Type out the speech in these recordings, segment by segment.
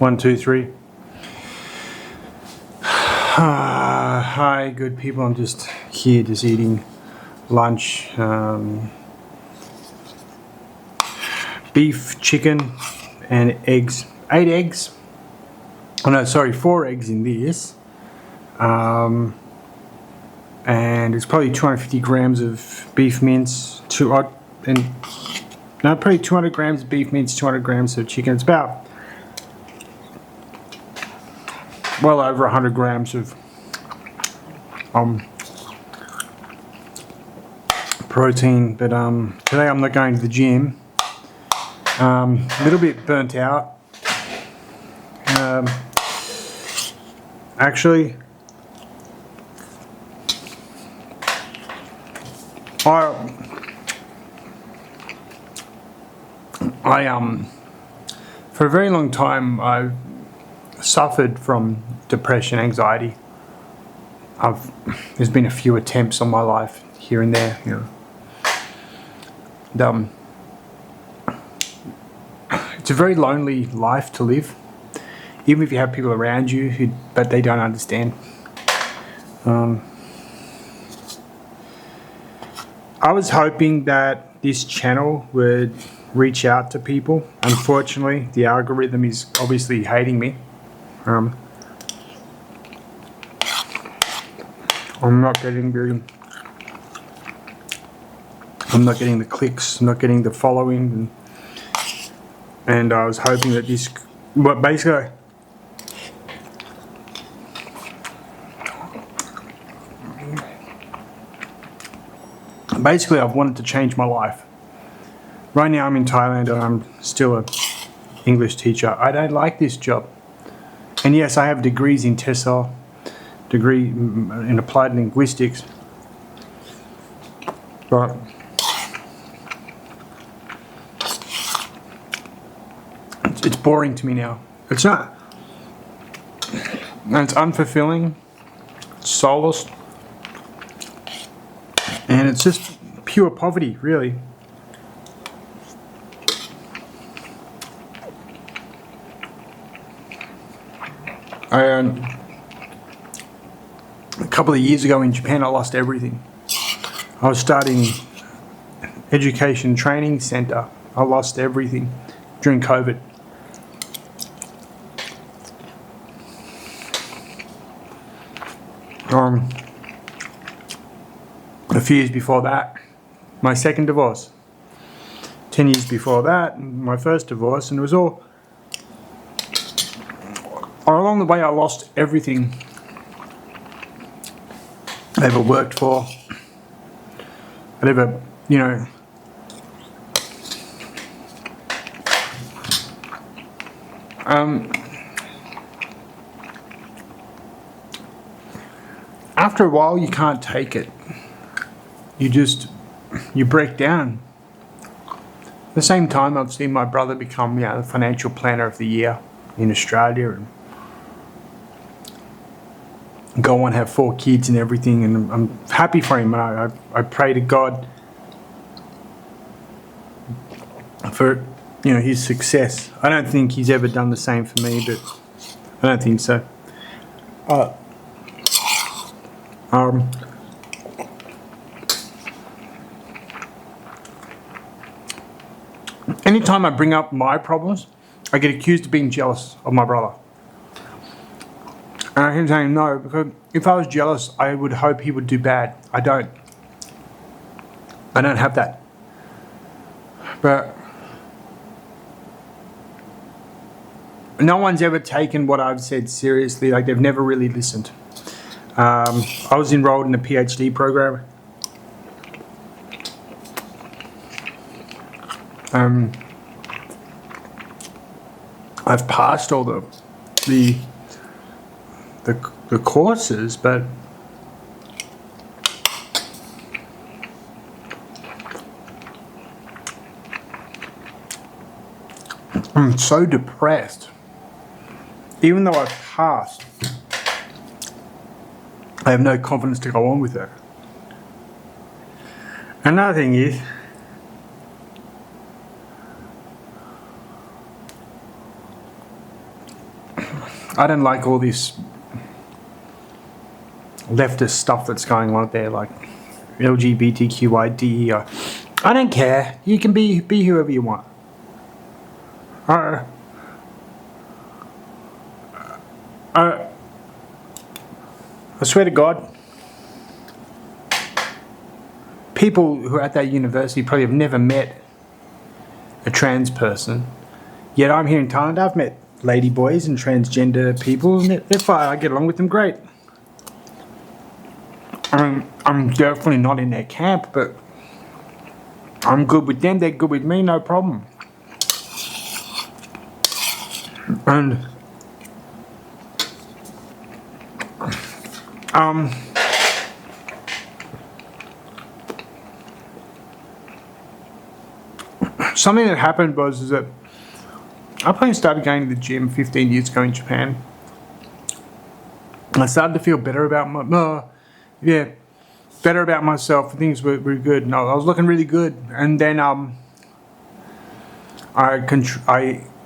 One, two, three. Hi, good people. I'm just here, just eating lunch. Beef, chicken, and eggs. 8 eggs. Oh no, sorry, 4 eggs in this. And it's probably 250 grams of beef mince. Probably 200 grams of beef mince, 200 grams of chicken. It's about well over 100 grams of protein. But today I'm not going to the gym. A little bit burnt out. Actually, I for a very long time I've suffered from depression, anxiety. There's been a few attempts on my life here and there, And, it's a very lonely life to live, even if you have people around you but they don't understand. I was hoping that this channel would reach out to people. Unfortunately, the algorithm is obviously hating me. I'm not getting the clicks, I'm not getting the following, and I was hoping that this, but basically I've wanted to change my life. Right now I'm in Thailand and I'm still an English teacher. I don't like this job. And yes, I have degrees in TESOL, degree in applied linguistics. But it's boring to me now. It's not. It's unfulfilling, it's soulless, and it's just pure poverty, really. A couple of years ago in Japan, I lost everything. I was starting education training center. I lost everything during COVID. A few years before that, my second divorce. 10 years before that, my first divorce, and it was all along the way. I lost everything I ever worked for. I ever, after a while, you can't take it. You break down. At the same time, I've seen my brother become, the financial planner of the year in Australia, and go on, have 4 kids and everything, and I'm happy for him. I pray to God for his success. I don't think he's ever done the same for me, but I don't think so. Anytime I bring up my problems, I get accused of being jealous of my brother. And I keep saying no, because if I was jealous, I would hope he would do bad. I don't have that. But no one's ever taken what I've said seriously. Like, they've never really listened. I was enrolled in a PhD program. I've passed all the courses, but I'm so depressed. Even though I've passed, I have no confidence to go on with it. Another thing is, I don't like all this leftist stuff that's going on there, like LGBTQI, DEI. I don't care. You can be whoever you want. I swear to God, people who are at that university probably have never met a trans person. Yet I'm here in Thailand. I've met ladyboys and transgender people, and they're fine. I get along with them great. I'm definitely not in their camp, but I'm good with them. They're good with me. No problem. And something that happened was that I probably started going to the gym 15 years ago in Japan. I started to feel better about better about myself. Things were good. No, I was looking really good, and then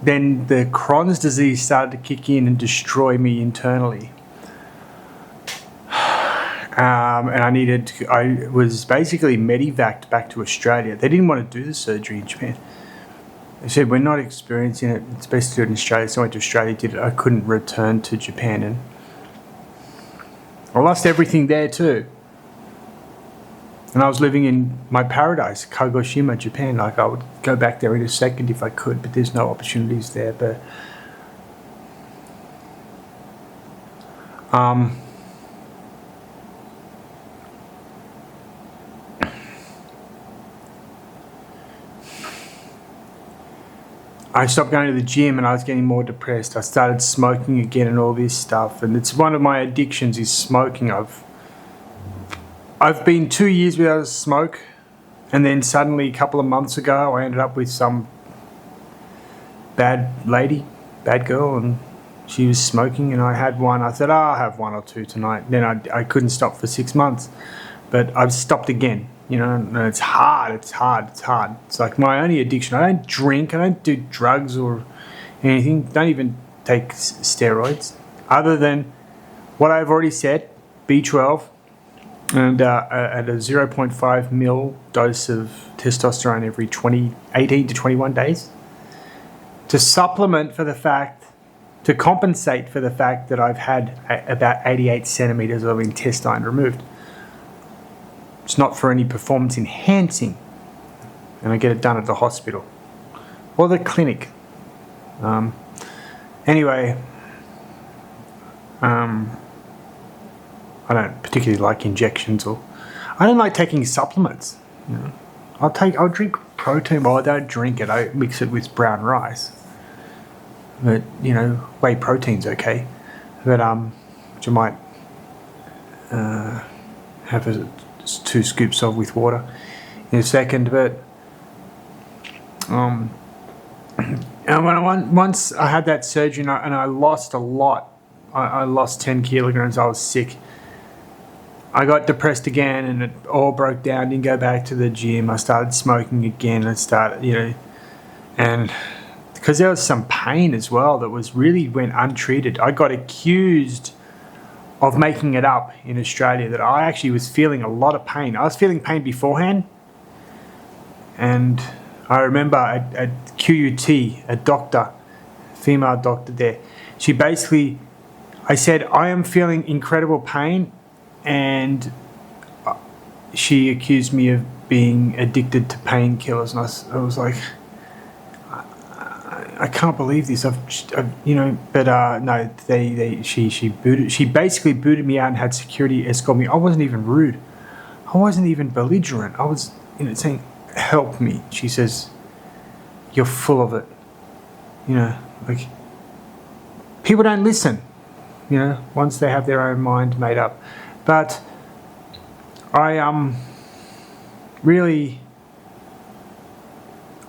then the Crohn's disease started to kick in and destroy me internally. And I was basically medevaced back to Australia. They didn't want to do the surgery in Japan. They said, we're not experiencing it, it's best to do it in Australia. So I went to Australia, did it. I couldn't return to Japan, and I lost everything there too. And I was living in my paradise, Kagoshima, Japan. Like, I would go back there in a second if I could, but there's no opportunities there. But I stopped going to the gym, and I was getting more depressed. I started smoking again and all this stuff. And it's one of my addictions is smoking. I've been 2 years without a smoke, and then suddenly a couple of months ago I ended up with some bad girl, and she was smoking, and I had one. I said, I'll have one or two tonight. Then I couldn't stop for 6 months, but I've stopped again. You know, and it's hard. It's like my only addiction. I don't drink, I don't do drugs or anything, don't even take steroids, other than what I've already said, B12, and at a 0.5 mil dose of testosterone every 18 to 21 days, to supplement for the fact, to compensate for the fact that I've had about 88 centimeters of intestine removed. It's not for any performance enhancing, and I get it done at the hospital or the clinic. Anyway, I don't particularly like injections, or I don't like taking supplements. You know, I'll drink protein. Well, I don't drink it. I mix it with brown rice. But you know, whey protein's okay. But which I might have 2 scoops of with water in a second. But and once I had that surgery and I lost a lot. I lost 10 kilograms. I was sick. I got depressed again, and it all broke down. Didn't go back to the gym. I started smoking again. And because there was some pain as well that was really went untreated. I got accused of making it up in Australia, that I actually was feeling a lot of pain. I was feeling pain beforehand, and I remember at QUT, a doctor, female doctor there, she basically, I said, I am feeling incredible pain, and she accused me of being addicted to painkillers, and I was like, I can't believe this. No. She basically booted me out and had security escort me. I wasn't even rude. I wasn't even belligerent. I was, saying, "Help me." She says, "You're full of it." Like, people don't listen. Once they have their own mind made up. But I really.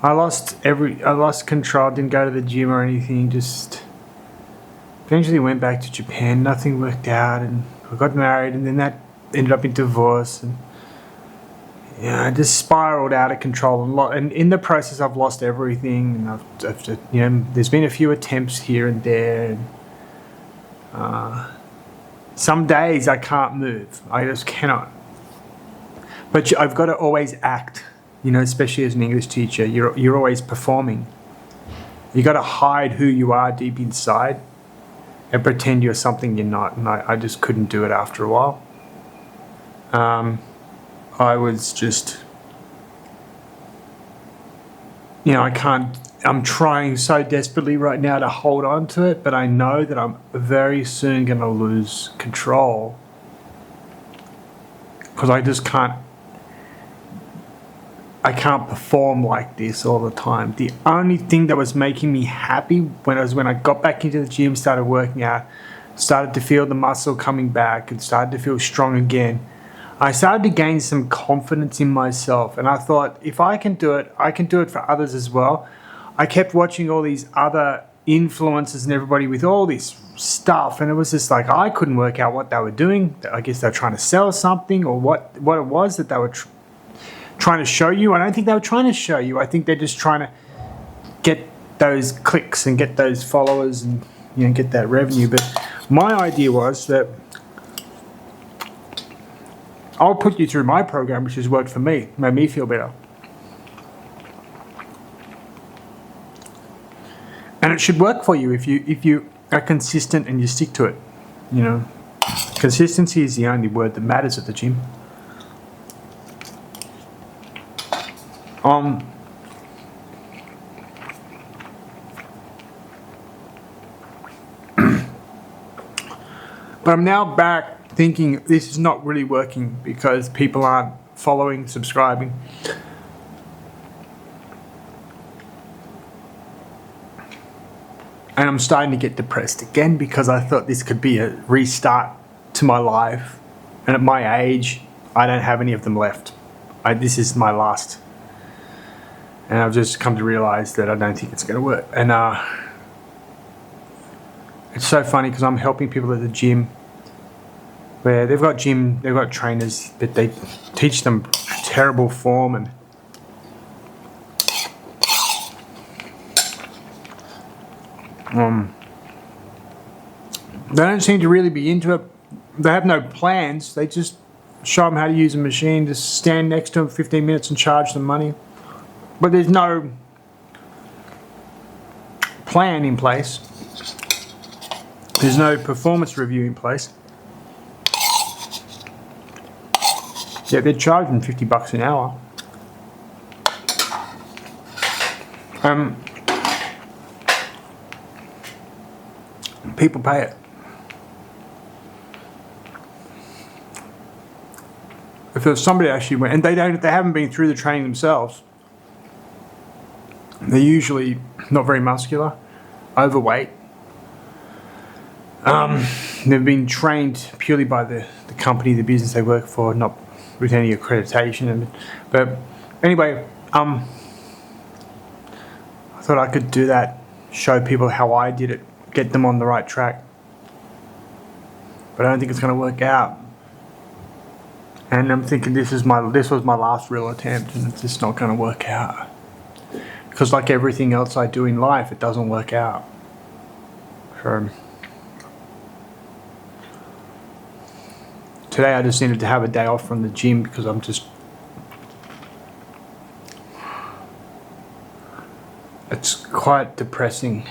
I lost control, didn't go to the gym or anything, just eventually went back to Japan. Nothing worked out, and I got married, and then that ended up in divorce, and I just spiraled out of control, and in the process I've lost everything, and I've there's been a few attempts here and there, and Some days I can't move. I just cannot. But I've got to always act, especially as an English teacher. You're always performing. You got to hide who you are deep inside and pretend you're something you're not. And I just couldn't do it after a while. I was just, I'm trying so desperately right now to hold on to it, but I know that I'm very soon going to lose control because I just can't perform like this all the time. The only thing that was making me happy when I got back into the gym, started working out, started to feel the muscle coming back and started to feel strong again, I started to gain some confidence in myself. And I thought, if I can do it, I can do it for others as well. I kept watching all these other influencers and everybody with all this stuff, and it was just like I couldn't work out what they were doing. I guess they were trying to sell something or what it was that they were trying to show you. I don't think they were trying to show you. I think they're just trying to get those clicks and get those followers and get that revenue. But my idea was that I'll put you through my program, which has worked for me, made me feel better. And it should work for you if you are consistent and you stick to it. Consistency is the only word that matters at the gym. But I'm now back thinking this is not really working because people aren't following, subscribing. And I'm starting to get depressed again because I thought this could be a restart to my life. And at my age, I don't have any of them left. This is my last. And I've just come to realize that I don't think it's going to work. And it's so funny because I'm helping people at the gym where they've got trainers, but they teach them terrible form and they don't seem to really be into it. They have no plans. They just show them how to use a machine, just stand next to them for 15 minutes and charge them money. But there's no plan in place. There's no performance review in place. Yeah, they're charging $50 an hour. People pay it. If there's somebody actually went, and they haven't been through the training themselves, they're usually not very muscular, overweight. They've been trained purely by the company, the business they work for, not with any accreditation. But anyway, I thought I could do that, show people how I did it, get them on the right track. But I don't think it's going to work out. And I'm thinking this was my last real attempt, and it's just not going to work out. Because like everything else I do in life, it doesn't work out. So today I just needed to have a day off from the gym because it's quite depressing.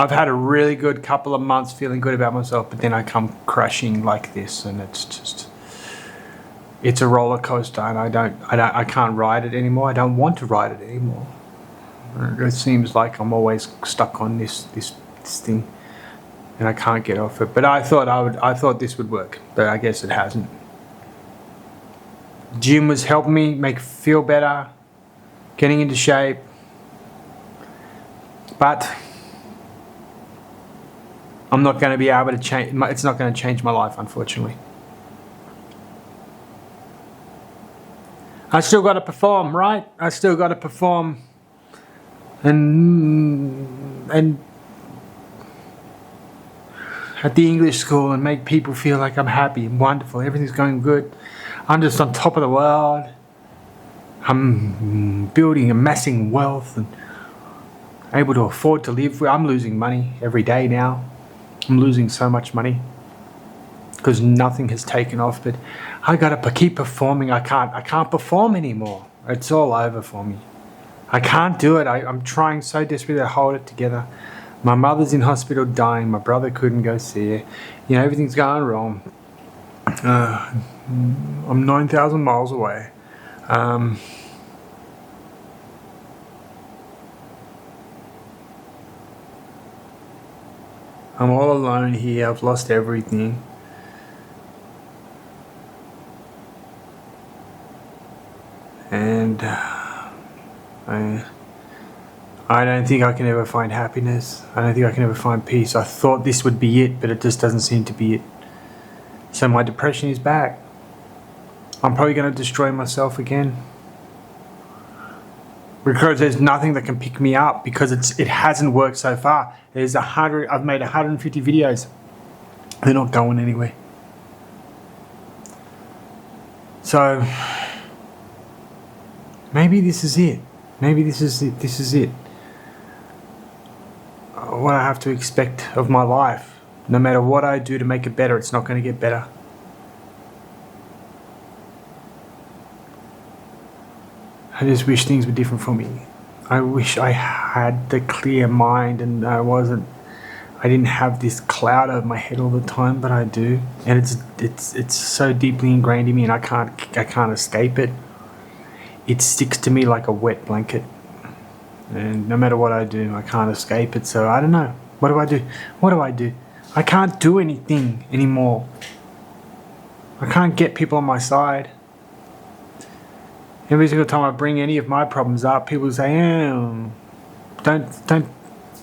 I've had a really good couple of months feeling good about myself, but then I come crashing like this, and it's a roller coaster, and I can't ride it anymore. I don't want to ride it anymore. It seems like I'm always stuck on this thing, and I can't get off it. But I thought this would work, but I guess it hasn't. Gym was helping me feel better, getting into shape, but I'm not going to be able to change. It's not going to change my life, unfortunately. I still got to perform, right? I still got to perform, and at the English school and make people feel like I'm happy and wonderful. Everything's going good. I'm just on top of the world. I'm building, amassing wealth, and able to afford to live. I'm losing money every day now. I'm losing so much money because nothing has taken off. But I gotta keep performing. I can't perform anymore. It's all over for me. I can't do it. I'm trying so desperately to hold it together. My mother's in hospital dying. My brother couldn't go see her. You know, everything's going wrong. I'm 9,000 miles away. I'm all alone here. I've lost everything. And I don't think I can ever find happiness. I don't think I can ever find peace. I thought this would be it, but it just doesn't seem to be it. So my depression is back. I'm probably going to destroy myself again. Because there's nothing that can pick me up, because it hasn't worked so far. I've made 150 videos. They're not going anywhere. So maybe this is it. Maybe this is it. This is it. What I have to expect of my life. No matter what I do to make it better, it's not going to get better. I just wish things were different for me. I wish I had the clear mind and I didn't have this cloud over my head all the time, but I do. And it's so deeply ingrained in me and I can't escape it. It sticks to me like a wet blanket. And no matter what I do, I can't escape it. So I don't know. What do I do? What do I do? I can't do anything anymore. I can't get people on my side. Every single time I bring any of my problems up, people say, don't,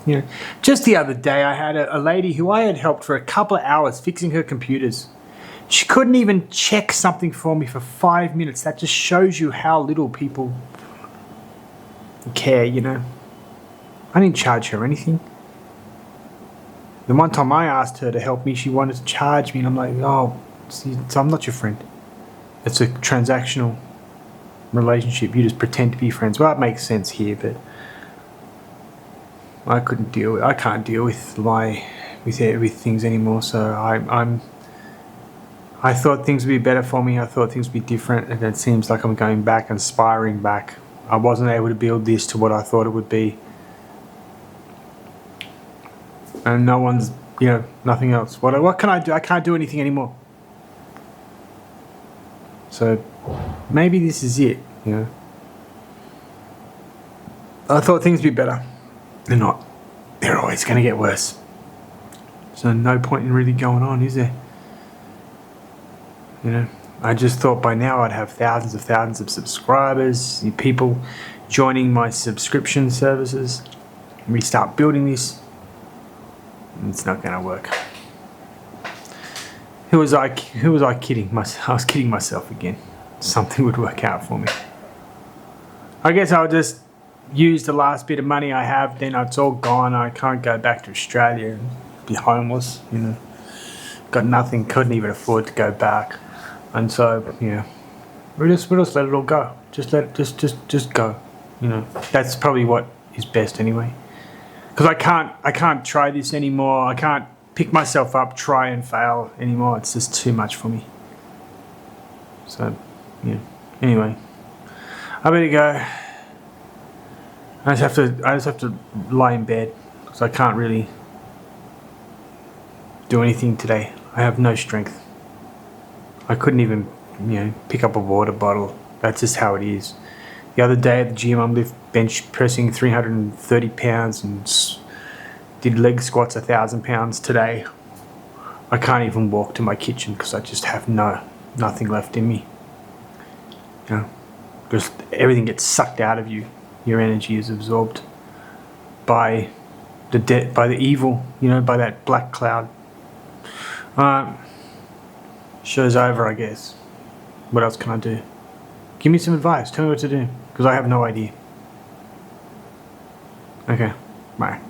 you know. Just the other day, I had a lady who I had helped for a couple of hours fixing her computers. She couldn't even check something for me for 5 minutes. That just shows you how little people care, you know. I didn't charge her anything. The one time I asked her to help me, she wanted to charge me, and I'm like, oh, see, so I'm not your friend. It's a transactional relationship. You just pretend to be friends. Well, it makes sense here, but I can't deal with with things anymore. So I thought things would be better for me. I thought things would be different, and it seems like I'm going back and spiraling back. I wasn't able to build this to what I thought it would be. And no one's, you know, nothing else. What can I do? I can't do anything anymore. So maybe this is it, you know. I thought things would be better. They're not. They're always going to get worse. So no point in really going on, is there? You know, I just thought by now I'd have thousands of subscribers, people joining my subscription services. We start building this. It's not going to work. Who was I kidding? I was kidding myself again. Something would work out for me. I guess I'll just use the last bit of money I have. Then it's all gone. I can't go back to Australia and be homeless. You know, got nothing. Couldn't even afford to go back. And so, yeah, we'll just let it all go. Just go. You know, that's probably what is best anyway. Because I can't try this anymore. I can't pick myself up, try and fail anymore. It's just too much for me. So, yeah. Anyway, I better go. I just have to lie in bed because I can't really do anything today. I have no strength. I couldn't even, you know, pick up a water bottle. That's just how it is. The other day at the gym, I'm bench pressing 330 pounds and did leg squats 1,000 pounds today. I can't even walk to my kitchen because I just have nothing left in me. You know, because everything gets sucked out of you. Your energy is absorbed by the evil, you know, by that black cloud. Show's over, I guess. What else can I do? Give me some advice. Tell me what to do. Because I have no idea. Okay. Bye.